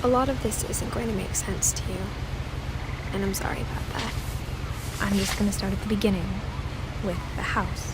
A lot of this isn't going to make sense to you, and I'm sorry about that. I'm just going to start at the beginning, with the house.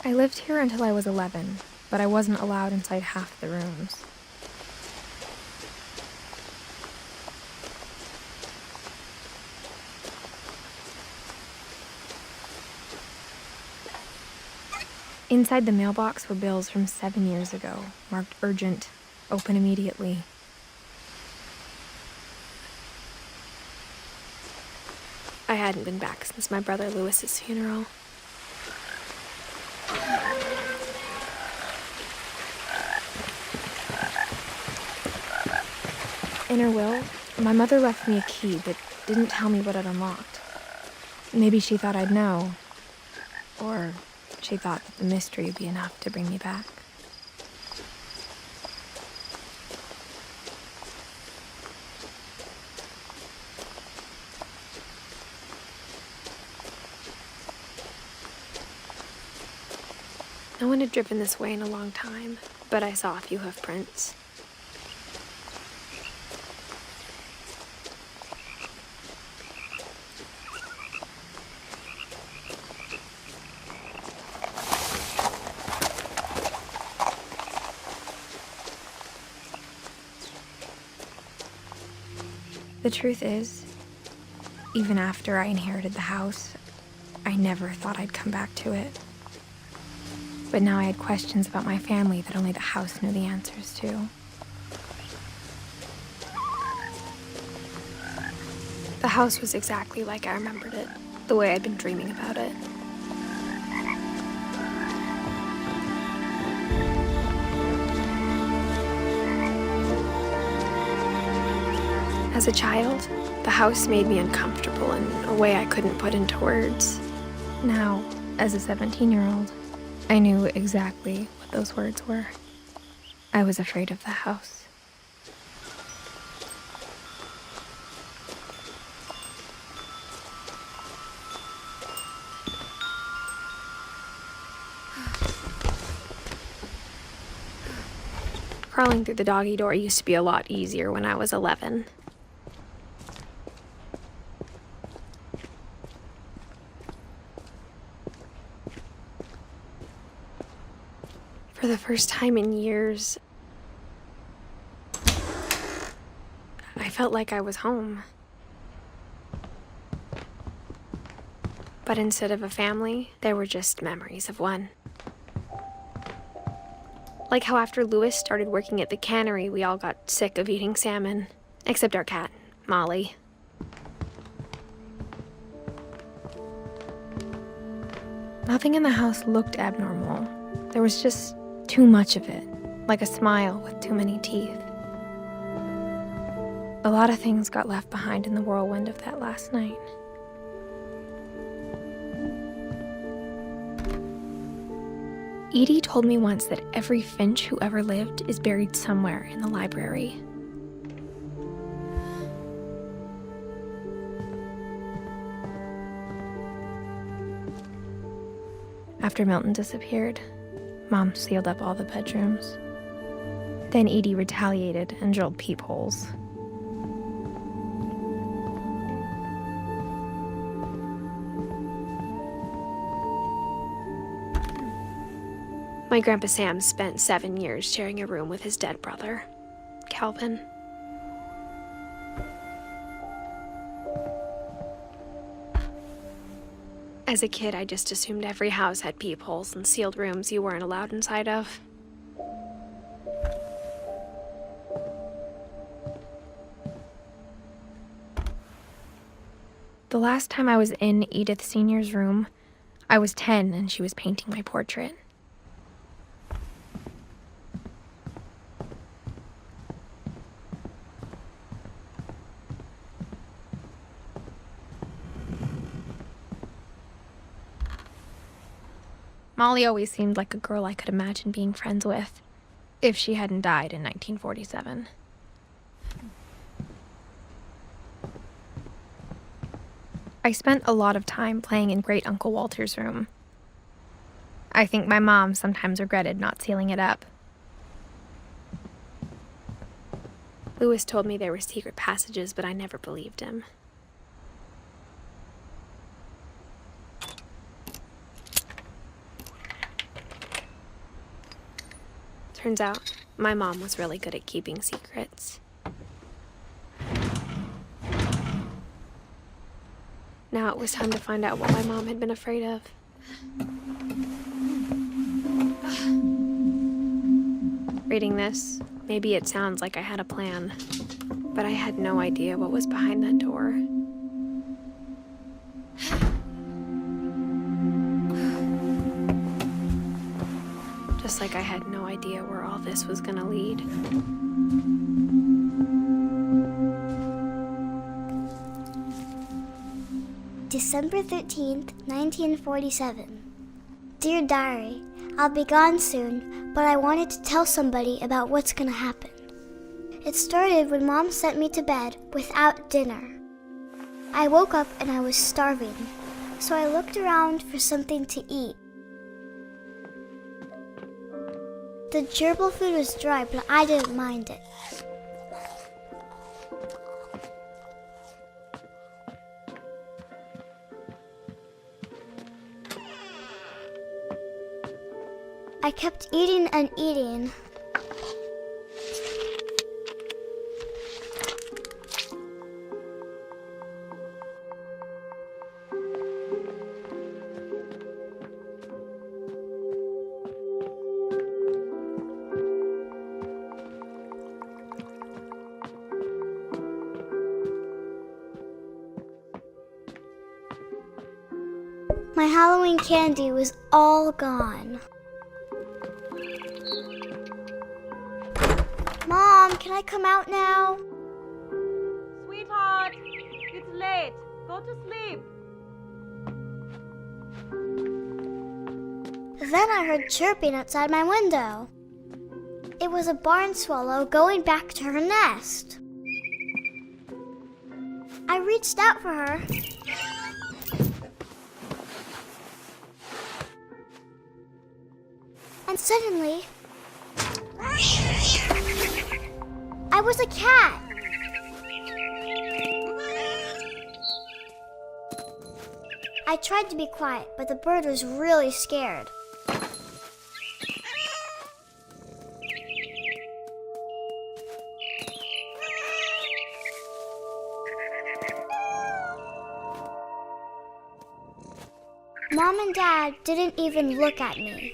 I lived here until I was 11, but I wasn't allowed inside half the rooms. Inside the mailbox were bills from 7 years ago, marked urgent, open immediately. I hadn't been back since my brother Lewis's funeral. In her will, my mother left me a key but didn't tell me what it unlocked. Maybe she thought I'd know, or she thought that the mystery would be enough to bring me back. No one had driven this way in a long time, but I saw a few hoof prints. The truth is, even after I inherited the house, I never thought I'd come back to it. But now I had questions about my family that only the house knew the answers to. The house was exactly like I remembered it, the way I'd been dreaming about it. As a child, the house made me uncomfortable in a way I couldn't put into words. Now, as a 17-year-old, I knew exactly what those words were. I was afraid of the house. Crawling through the doggy door used to be a lot easier when I was 11. For the first time in years, I felt like I was home. But instead of a family, there were just memories of one. Like how after Lewis started working at the cannery, we all got sick of eating salmon, except our cat, Molly. Nothing in the house looked abnormal. There was just too much of it, like a smile with too many teeth. A lot of things got left behind in the whirlwind of that last night. Edie told me once that every Finch who ever lived is buried somewhere in the library. After Milton disappeared, Mom sealed up all the bedrooms. Then Edie retaliated and drilled peepholes. My Grandpa Sam spent 7 years sharing a room with his dead brother, Calvin. As a kid, I just assumed every house had peepholes and sealed rooms you weren't allowed inside of. The last time I was in Edith Sr.'s room, I was 10 and she was painting my portrait. Molly always seemed like a girl I could imagine being friends with, if she hadn't died in 1947. I spent a lot of time playing in Great Uncle Walter's room. I think my mom sometimes regretted not sealing it up. Louis told me there were secret passages, but I never believed him. Turns out, my mom was really good at keeping secrets. Now it was time to find out what my mom had been afraid of. Reading this, maybe it sounds like I had a plan, but I had no idea what was behind that door. Just like I had no idea where all this was gonna lead. December 13th, 1947. Dear Diary, I'll be gone soon, but I wanted to tell somebody about what's gonna happen. It started when Mom sent me to bed without dinner. I woke up and I was starving, so I looked around for something to eat. The gerbil food was dry, but I didn't mind it. I kept eating and eating. My Halloween candy was all gone. Mom, can I come out now? Sweetheart, it's late. Go to sleep. Then I heard chirping outside my window. It was a barn swallow going back to her nest. I reached out for her. And suddenly, I was a cat. I tried to be quiet, but the bird was really scared. Mom and Dad didn't even look at me.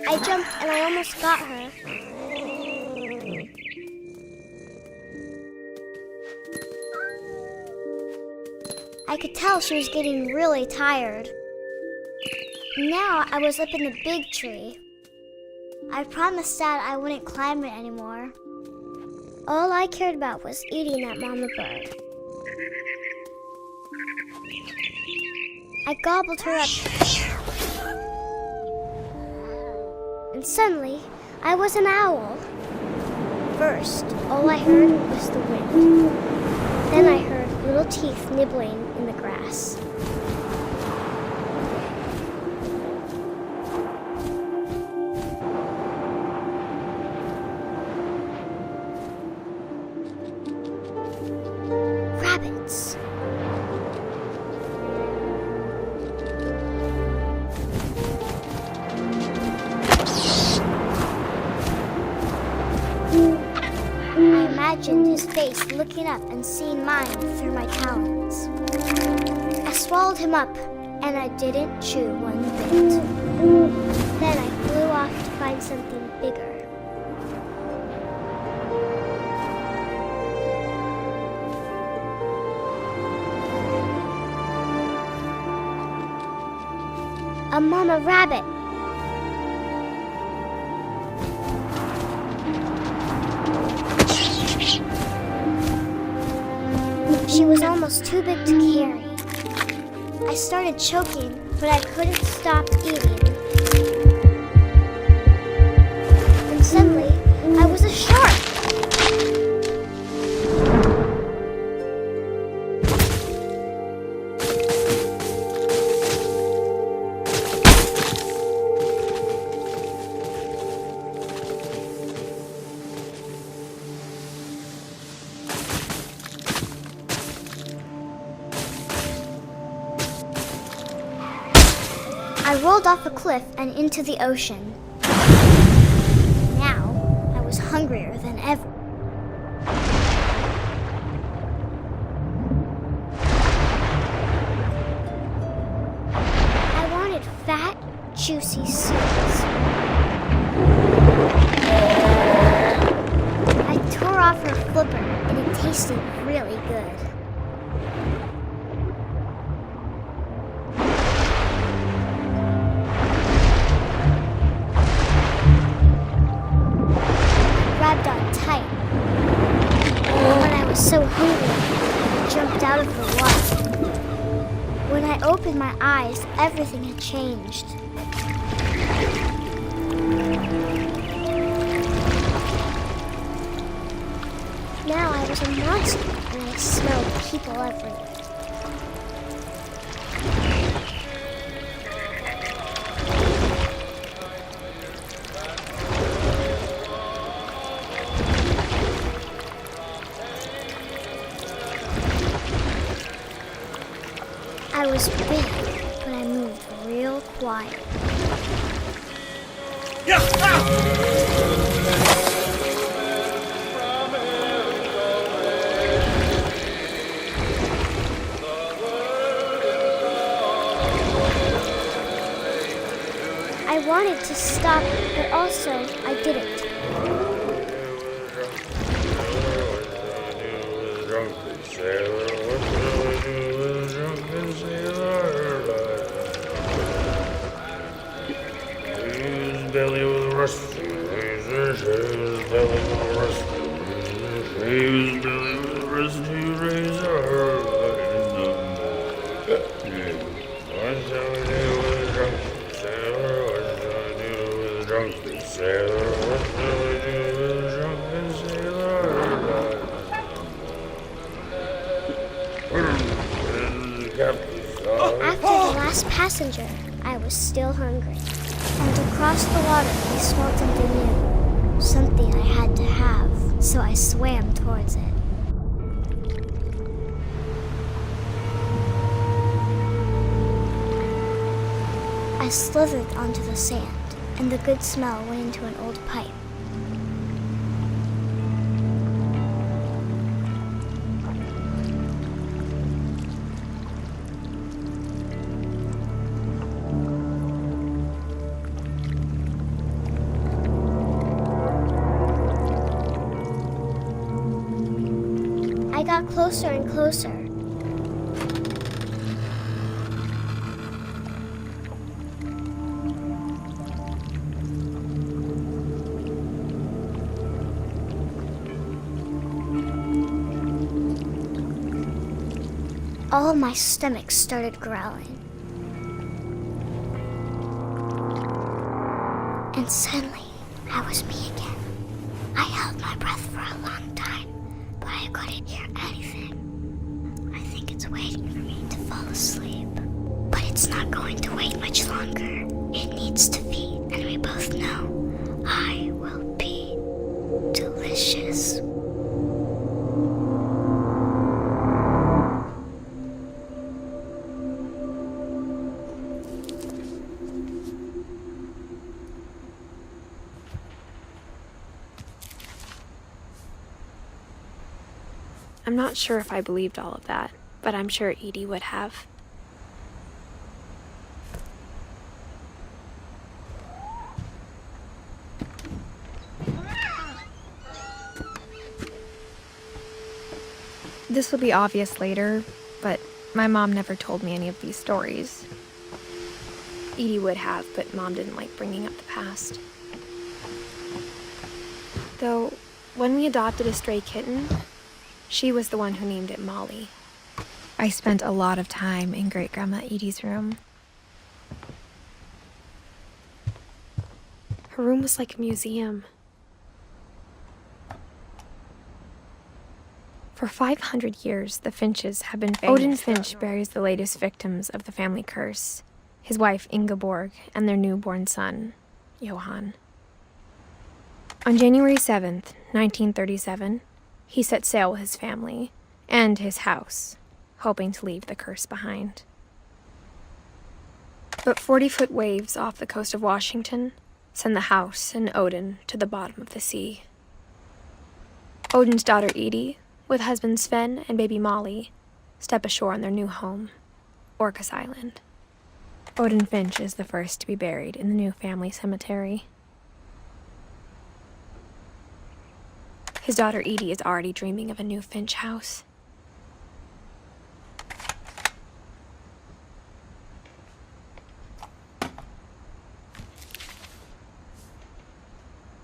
I jumped and I almost got her. I could tell she was getting really tired. Now I was up in the big tree. I promised Dad I wouldn't climb it anymore. All I cared about was eating that mama bird. I gobbled her up. And suddenly, I was an owl. First, all I heard was the wind. Then I heard little teeth nibbling in the grass. Rabbits. I imagined his face looking up and seeing mine through my talons. I swallowed him up, and I didn't chew one bit. Then I flew off to find something bigger. A mama rabbit. was too big to carry. I started choking, but I couldn't stop eating. And suddenly, I was a shark. I rolled off a cliff and into the ocean. Now, I was hungrier than ever. I wanted fat, juicy seals. I tore off her flipper, and it tasted really good. Grabbed on tight. When I was so hungry, I jumped out of the water. When I opened my eyes, everything had changed. Now I was a monster, and I smelled people everywhere. I was big, but I moved real quiet. I wanted to stop, but also I didn't. Belly with a rusty razor, his belly with a rusty razor, his belly with a rusty razor. What shall we do with a drunken sailor? What shall we do with a drunken sailor? What shall we do with a drunken sailor? After the last passenger, I was still hungry. And across the water, I smelled something new. Something I had to have, so I swam towards it. I slithered onto the sand, and the good smell went into an old pipe. I got closer and closer. All of my stomach started growling. And suddenly, I was me again. I held my breath for a long time, but I couldn't hear anything. I think it's waiting for me to fall asleep. But it's not going to wait much longer. It needs to feed, and we both know I will be delicious. I'm not sure if I believed all of that, but I'm sure Edie would have. This will be obvious later, but my mom never told me any of these stories. Edie would have, but Mom didn't like bringing up the past. Though, when we adopted a stray kitten, she was the one who named it Molly. I spent a lot of time in Great-Grandma Edie's room. Her room was like a museum. For 500 years, the Finches have been famous. Odin Finch buries the latest victims of the family curse, his wife Ingeborg and their newborn son, Johann. On January 7th, 1937, he set sail with his family and his house, hoping to leave the curse behind. But 40-foot waves off the coast of Washington send the house and Odin to the bottom of the sea. Odin's daughter Edie, with husband Sven and baby Molly, step ashore on their new home, Orcas Island. Odin Finch is the first to be buried in the new family cemetery. His daughter Edie is already dreaming of a new Finch house.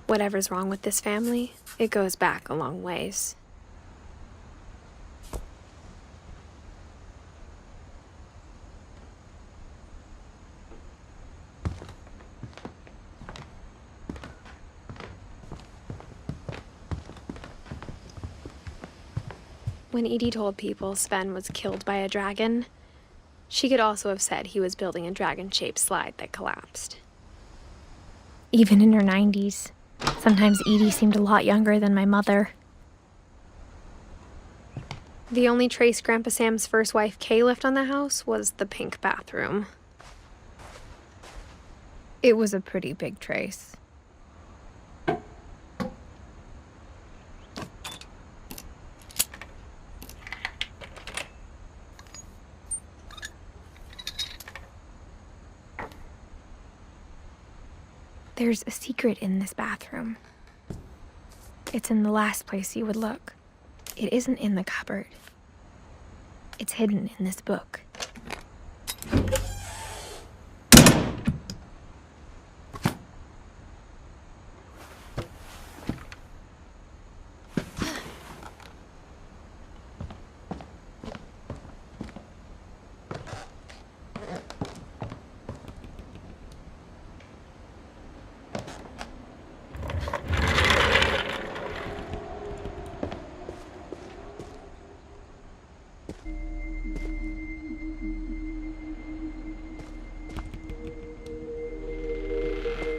Whatever's wrong with this family, it goes back a long ways. When Edie told people Sven was killed by a dragon, she could also have said he was building a dragon-shaped slide that collapsed. Even in her 90s, sometimes Edie seemed a lot younger than my mother. The only trace Grandpa Sam's first wife Kay left on the house was the pink bathroom. It was a pretty big trace. There's a secret in this bathroom. It's in the last place you would look. It isn't in the cupboard. It's hidden in this book.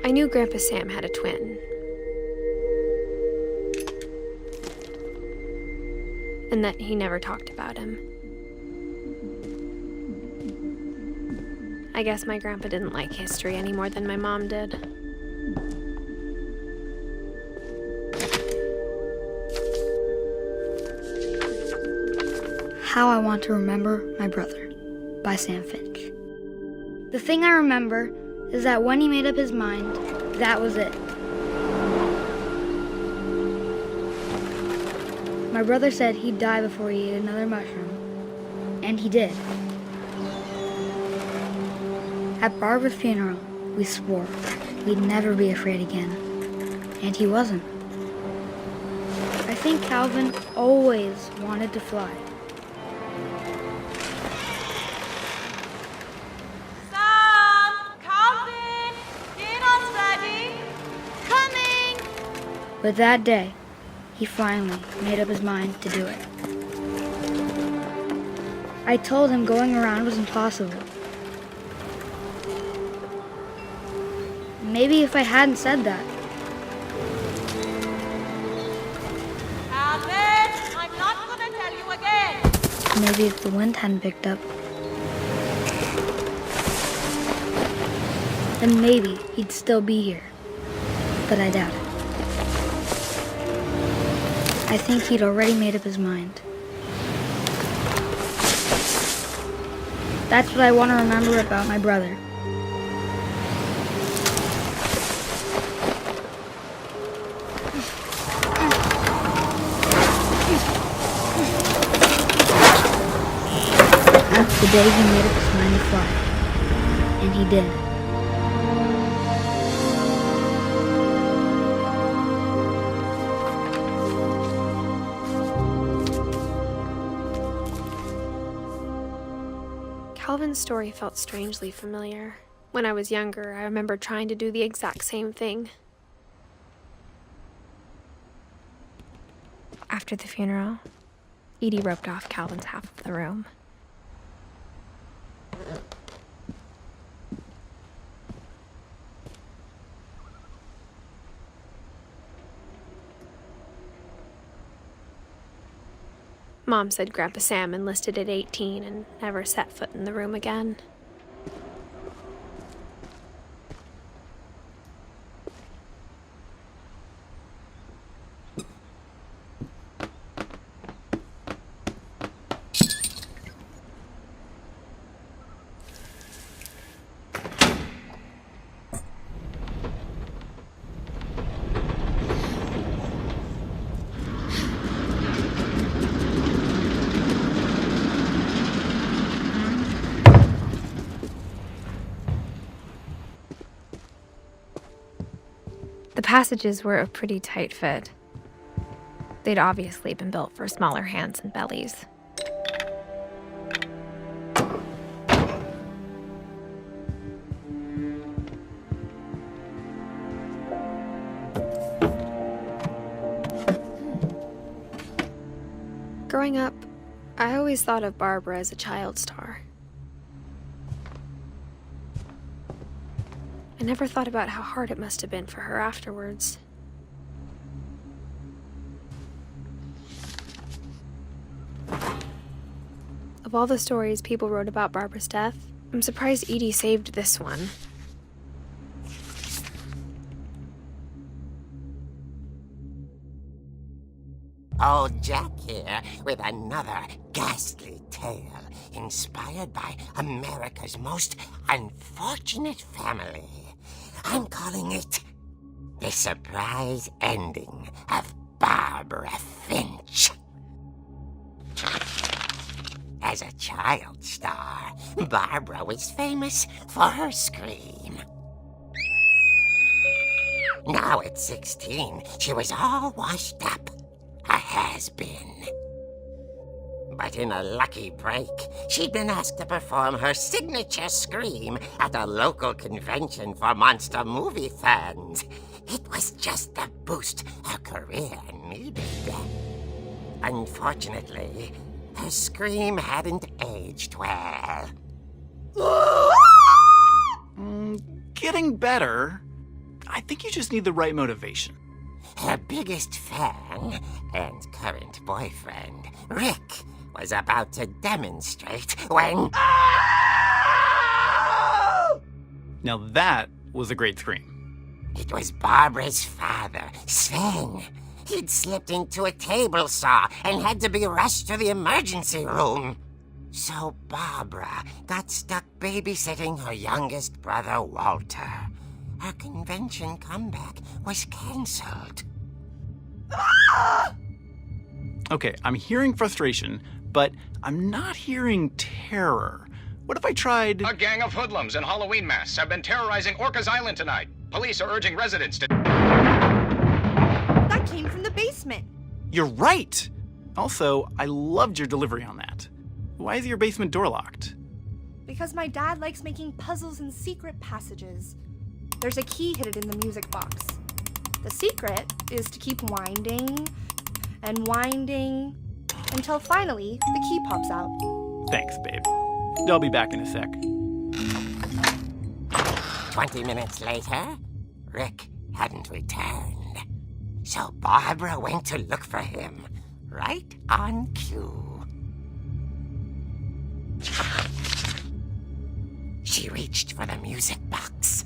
I knew Grandpa Sam had a twin. And that he never talked about him. I guess my grandpa didn't like history any more than my mom did. How I Want to Remember My Brother by Sam Finch. The thing I remember is that when he made up his mind, that was it. My brother said he'd die before he ate another mushroom, and he did. At Barbara's funeral, we swore we'd never be afraid again, and he wasn't. I think Calvin always wanted to fly. But that day, he finally made up his mind to do it. I told him going around was impossible. Maybe if I hadn't said that. Alvin, I'm not gonna tell you again. Maybe if the wind hadn't picked up. Then maybe he'd still be here. But I doubt it. I think he'd already made up his mind. That's what I want to remember about my brother. That's the day he made up his mind to fly. And he did. Calvin's story felt strangely familiar. When I was younger, I remember trying to do the exact same thing. After the funeral, Edie roped off Calvin's half of the room. Mom said Grandpa Sam enlisted at 18 and never set foot in the room again. The passages were a pretty tight fit. They'd obviously been built for smaller hands and bellies. Growing up, I always thought of Barbara as a child star. I never thought about how hard it must have been for her afterwards. Of all the stories people wrote about Barbara's death, I'm surprised Edie saved this one. Old Jack here with another ghastly tale inspired by America's most unfortunate family. I'm calling it The Surprise Ending of Barbara Finch. As a child star, Barbara was famous for her scream. Now at 16, she was all washed up. A has-been. But in a lucky break, she'd been asked to perform her signature scream at a local convention for monster movie fans. It was just the boost her career needed. Unfortunately, her scream hadn't aged well. Getting better. I think you just need the right motivation. Her biggest fan and current boyfriend, Rick, was about to demonstrate when... Now that was a great scream. It was Barbara's father, Sven. He'd slipped into a table saw and had to be rushed to the emergency room. So Barbara got stuck babysitting her youngest brother, Walter. Her convention comeback was cancelled. Okay, I'm hearing frustration, but I'm not hearing terror. What if I tried... A gang of hoodlums in Halloween masks have been terrorizing Orcas Island tonight. Police are urging residents to... That came from the basement. You're right! Also, I loved your delivery on that. Why is your basement door locked? Because my dad likes making puzzles and secret passages. There's a key hidden in the music box. The secret is to keep winding and winding until finally the key pops out. Thanks, babe. I'll be back in a sec. 20 minutes later, Rick hadn't returned. So Barbara went to look for him, right on cue. She reached for the music box.